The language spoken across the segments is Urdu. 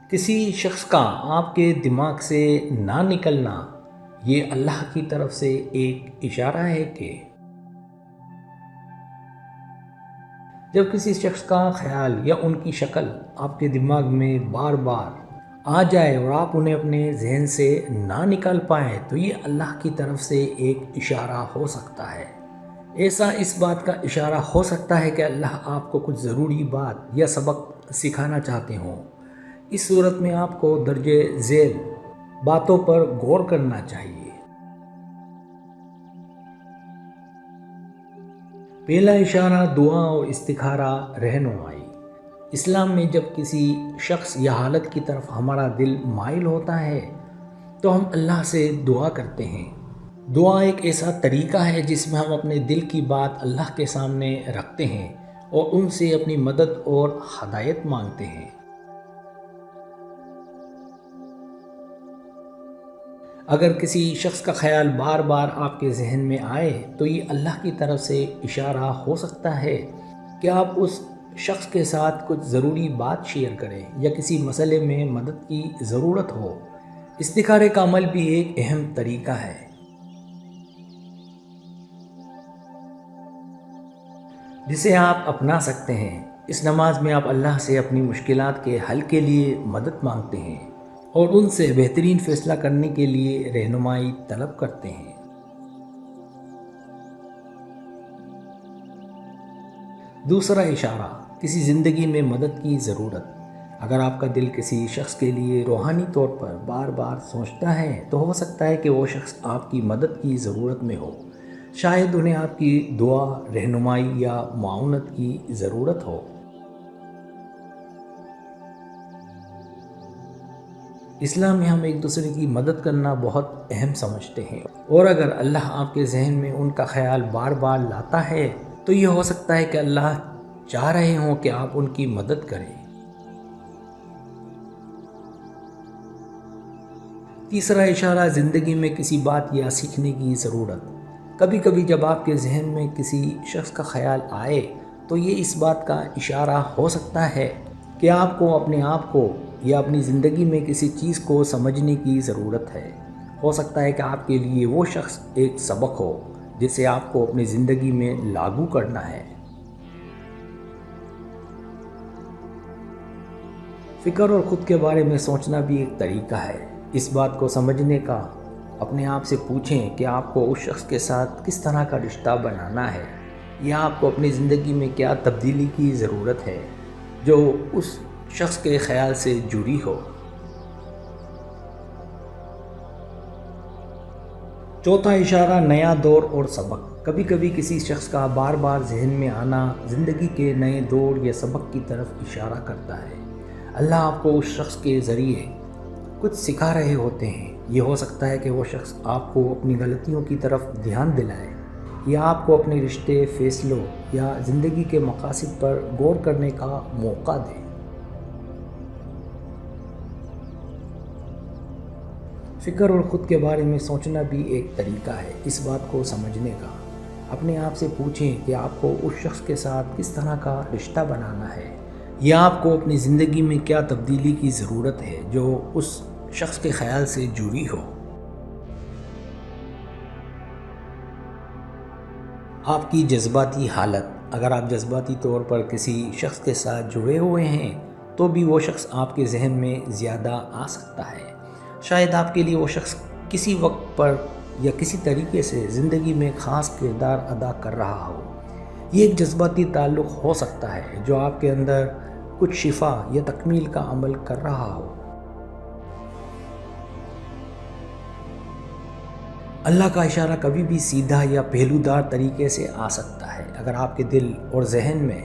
کسی شخص کا آپ کے دماغ سے نہ نکلنا یہ اللہ کی طرف سے ایک اشارہ ہے کہ جب کسی شخص کا خیال یا ان کی شکل آپ کے دماغ میں بار بار آ جائے اور آپ انہیں اپنے ذہن سے نہ نکال پائیں تو یہ اللہ کی طرف سے ایک اشارہ ہو سکتا ہے۔ ایسا اس بات کا اشارہ ہو سکتا ہے کہ اللہ آپ کو کچھ ضروری بات یا سبق سکھانا چاہتے ہوں۔ اس صورت میں آپ کو درجہ ذیل باتوں پر غور کرنا چاہیے۔ پہلا اشارہ دعا اور استخارہ رہنمائی۔ اسلام میں جب کسی شخص یا حالت کی طرف ہمارا دل مائل ہوتا ہے تو ہم اللہ سے دعا کرتے ہیں۔ دعا ایک ایسا طریقہ ہے جس میں ہم اپنے دل کی بات اللہ کے سامنے رکھتے ہیں اور ان سے اپنی مدد اور ہدایت مانگتے ہیں۔ اگر کسی شخص کا خیال بار بار آپ کے ذہن میں آئے تو یہ اللہ کی طرف سے اشارہ ہو سکتا ہے کہ آپ اس شخص کے ساتھ کچھ ضروری بات شیئر کریں یا کسی مسئلے میں مدد کی ضرورت ہو۔ استخارے کا عمل بھی ایک اہم طریقہ ہے۔ جسے آپ اپنا سکتے ہیں۔ اس نماز میں آپ اللہ سے اپنی مشکلات کے حل کے لیے مدد مانگتے ہیں اور ان سے بہترین فیصلہ کرنے کے لیے رہنمائی طلب کرتے ہیں۔ دوسرا اشارہ، کسی زندگی میں مدد کی ضرورت۔ اگر آپ کا دل کسی شخص کے لیے روحانی طور پر بار بار سوچتا ہے تو ہو سکتا ہے کہ وہ شخص آپ کی مدد کی ضرورت میں ہو۔ شاید انہیں آپ کی دعا، رہنمائی یا معاونت کی ضرورت ہو۔ اسلام میں ہم ایک دوسرے کی مدد کرنا بہت اہم سمجھتے ہیں، اور اگر اللہ آپ کے ذہن میں ان کا خیال بار بار لاتا ہے تو یہ ہو سکتا ہے کہ اللہ چاہ رہے ہوں کہ آپ ان کی مدد کریں۔ تیسرا اشارہ، زندگی میں کسی بات یا سیکھنے کی ضرورت۔ کبھی کبھی جب آپ کے ذہن میں کسی شخص کا خیال آئے تو یہ اس بات کا اشارہ ہو سکتا ہے کہ آپ کو اپنے آپ کو یا اپنی زندگی میں کسی چیز کو سمجھنے کی ضرورت ہے۔ ہو سکتا ہے کہ آپ کے لیے وہ شخص ایک سبق ہو جسے آپ کو اپنی زندگی میں لاگو کرنا ہے۔ فکر اور خود کے بارے میں سوچنا بھی ایک طریقہ ہے۔ اس بات کو سمجھنے کا اپنے آپ سے پوچھیں کہ آپ کو اس شخص کے ساتھ کس طرح کا رشتہ بنانا ہے، یا آپ کو اپنی زندگی میں کیا تبدیلی کی ضرورت ہے جو اس شخص کے خیال سے جڑی ہو۔ چوتھا اشارہ، نیا دور اور سبق۔ کبھی کبھی کسی شخص کا بار بار ذہن میں آنا زندگی کے نئے دور یا سبق کی طرف اشارہ کرتا ہے۔ اللہ آپ کو اس شخص کے ذریعے کچھ سکھا رہے ہوتے ہیں۔ یہ ہو سکتا ہے کہ وہ شخص آپ کو اپنی غلطیوں کی طرف دھیان دلائے، یا آپ کو اپنے رشتے، فیصلوں یا زندگی کے مقاصد پر غور کرنے کا موقع دے۔ فکر اور خود کے بارے میں سوچنا بھی ایک طریقہ ہے اس بات کو سمجھنے کا۔ اپنے آپ سے پوچھیں کہ آپ کو اس شخص کے ساتھ کس طرح کا رشتہ بنانا ہے، یا آپ کو اپنی زندگی میں کیا تبدیلی کی ضرورت ہے جو اس شخص کے خیال سے جڑی ہو۔ آپ کی جذباتی حالت۔ اگر آپ جذباتی طور پر کسی شخص کے ساتھ جڑے ہوئے ہیں تو بھی وہ شخص آپ کے ذہن میں زیادہ آ سکتا ہے۔ شاید آپ کے لیے وہ شخص کسی وقت پر یا کسی طریقے سے زندگی میں خاص کردار ادا کر رہا ہو۔ یہ ایک جذباتی تعلق ہو سکتا ہے جو آپ کے اندر کچھ شفا یا تکمیل کا عمل کر رہا ہو۔ اللہ کا اشارہ کبھی بھی سیدھا یا پہلودار طریقے سے آ سکتا ہے۔ اگر آپ کے دل اور ذہن میں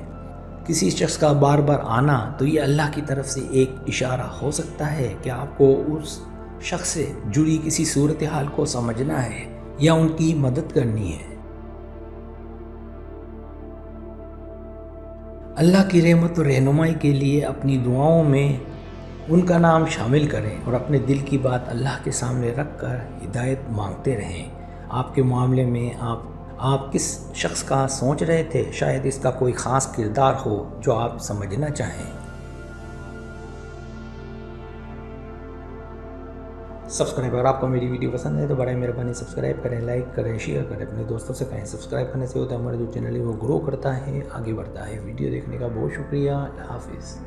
کسی شخص کا بار بار آنا تو یہ اللہ کی طرف سے ایک اشارہ ہو سکتا ہے کہ آپ کو اس شخص سے جڑی کسی صورتحال کو سمجھنا ہے یا ان کی مدد کرنی ہے۔ اللہ کی رحمت و رہنمائی کے لیے اپنی دعاؤں میں ان کا نام شامل کریں اور اپنے دل کی بات اللہ کے سامنے رکھ کر ہدایت مانگتے رہیں۔ آپ کے معاملے میں آپ کس شخص کا سوچ رہے تھے؟ شاید اس کا کوئی خاص کردار ہو جو آپ سمجھنا چاہیں۔ سبسکرائب. اگر آپ کو میری ویڈیو پسند ہے تو برائے مہربانی سبسکرائب کریں, لائک کریں, شیئر کریں, اپنے دوستوں سے کہیں. سبسکرائب کرنے سے ہوتا ہے ہمارا جو چینل ہے وہ گرو کرتا ہے, آگے بڑھتا ہے. ویڈیو دیکھنے کا بہت شکریہ. اللہ حافظ.